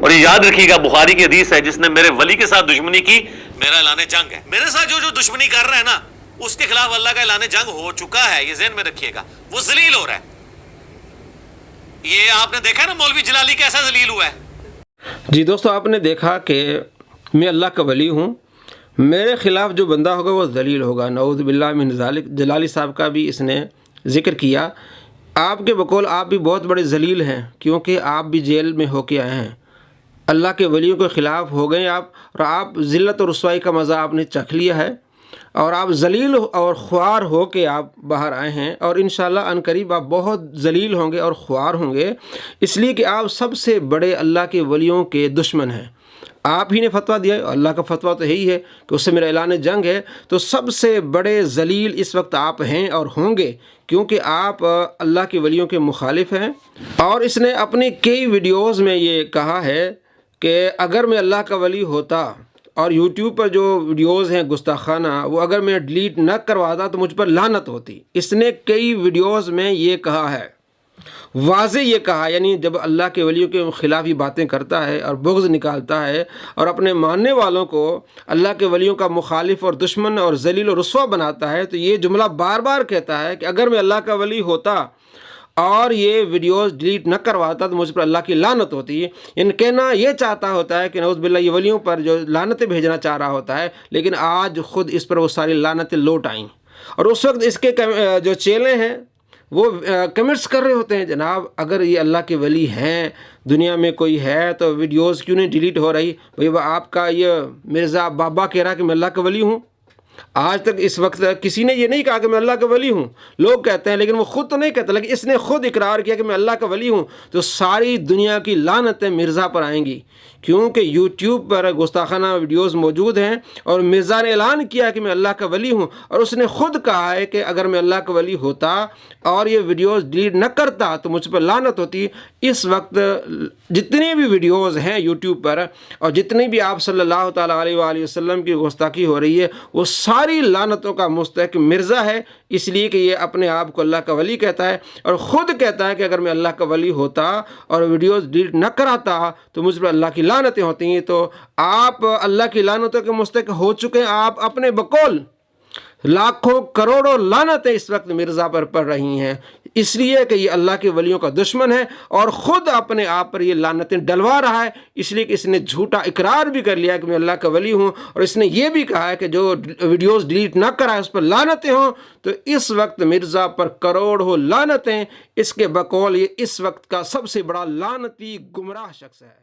اور یہ یاد رکھیے گا بخاری کی حدیث ہے، جس نے میرے ولی کے ساتھ دشمنی کی میرا اعلان جنگ ہے. میرے ساتھ جو دشمنی کر رہا ہے نا اس کے خلاف اللہ کا اعلان جنگ ہو چکا ہے، یہ ذہن میں رکھیے گا. وہ ذلیل ہو رہا ہے. یہ آپ نے دیکھا نا مولوی جلالی کیسا ذلیل ہوا ہے. جی دوستو، آپ نے دیکھا کہ میں اللہ کا ولی ہوں، میرے خلاف جو بندہ ہوگا وہ ذلیل ہوگا. نعوذ باللہ من ذالک. جلالی صاحب کا بھی اس نے ذکر کیا. آپ کے بقول آپ بھی بہت بڑے ذلیل ہیں، کیونکہ آپ بھی جیل میں ہو کے آئے ہیں، اللہ کے ولیوں کے خلاف ہو گئے آپ، اور آپ ذلت اور رسوائی کا مزہ آپ نے چکھ لیا ہے، اور آپ ذلیل اور خوار ہو کے آپ باہر آئے ہیں. اور انشاءاللہ عنقریب آپ بہت ذلیل ہوں گے اور خوار ہوں گے، اس لیے کہ آپ سب سے بڑے اللہ کے ولیوں کے دشمن ہیں. آپ ہی نے فتویٰ دیا ہے، اللہ کا فتویٰ تو یہی ہے کہ اس سے میرا اعلان جنگ ہے. تو سب سے بڑے ذلیل اس وقت آپ ہیں اور ہوں گے، کیونکہ آپ اللہ کے ولیوں کے مخالف ہیں. اور اس نے اپنی کئی ویڈیوز میں یہ کہا ہے کہ اگر میں اللہ کا ولی ہوتا اور یوٹیوب پر جو ویڈیوز ہیں گستاخانہ وہ اگر میں ڈیلیٹ نہ کرواتا تو مجھ پر لعنت ہوتی. اس نے کئی ویڈیوز میں یہ کہا ہے، واضح یہ کہا. یعنی جب اللہ کے ولیوں کے خلاف یہ باتیں کرتا ہے اور بغض نکالتا ہے اور اپنے ماننے والوں کو اللہ کے ولیوں کا مخالف اور دشمن اور ذلیل و رسوا بناتا ہے، تو یہ جملہ بار بار کہتا ہے کہ اگر میں اللہ کا ولی ہوتا اور یہ ویڈیوز ڈیلیٹ نہ کرواتا تو مجھ پر اللہ کی لعنت ہوتی. ان کہنا یہ چاہتا ہوتا ہے کہ نعوذ باللہ یہ ولیوں پر جو لعنتیں بھیجنا چاہ رہا ہوتا ہے، لیکن آج خود اس پر وہ ساری لعنتیں لوٹ آئیں. اور اس وقت اس کے جو چیلے ہیں وہ کمنٹس کر رہے ہوتے ہیں، جناب اگر یہ اللہ کے ولی ہیں، دنیا میں کوئی ہے تو ویڈیوز کیوں نہیں ڈیلیٹ ہو رہی؟ بھئی آپ کا یہ مرزا بابا کہہ رہا کہ میں اللہ کا ولی ہوں. آج تک اس وقت کسی نے یہ نہیں کہا کہ میں اللہ کا ولی ہوں. لوگ کہتے ہیں لیکن وہ خود تو نہیں کہتا، لیکن اس نے خود اقرار کیا کہ میں اللہ کا ولی ہوں. تو ساری دنیا کی لعنتیں مرزا پر آئیں گی، کیونکہ یوٹیوب پر گستاخانہ ویڈیوز موجود ہیں اور مرزا نے اعلان کیا کہ میں اللہ کا ولی ہوں. اور اس نے خود کہا ہے کہ اگر میں اللہ کا ولی ہوتا اور یہ ویڈیوز ڈیلیٹ نہ کرتا تو مجھ پر لعنت ہوتی. اس وقت جتنی بھی ویڈیوز ہیں یوٹیوب پر اور جتنی بھی آپ صلی اللہ تعالیٰ علیہ وآلہ وسلم کی گستاخی ہو رہی ہے، وہ ساری لعنتوں کا مستحق مرزا ہے، اس لیے کہ یہ اپنے آپ کو اللہ کا ولی کہتا ہے اور خود کہتا ہے کہ اگر میں اللہ کا ولی ہوتا اور ویڈیوز ڈیلیٹ نہ کراتا تو مجھ پر اللہ کی لعنتیں ہوتی ہیں. تو آپ اللہ کی لعنتوں کے مستحق ہو چکے ہیں. آپ اپنے بقول لاکھوں کروڑوں لعنتیں اس وقت مرزا پر پڑ رہی ہیں، اس لیے کہ یہ اللہ کے ولیوں کا دشمن ہے اور خود اپنے آپ پر یہ لعنتیں ڈلوا رہا ہے. اس لیے کہ اس نے جھوٹا اقرار بھی کر لیا کہ میں اللہ کا ولی ہوں، اور اس نے یہ بھی کہا ہے کہ جو ویڈیوز ڈیلیٹ نہ کرائے اس پر لعنتیں ہوں. تو اس وقت مرزا پر کروڑوں لعنتیں. اس کے بقول یہ اس وقت کا سب سے بڑا لعنتی گمراہ شخص ہے.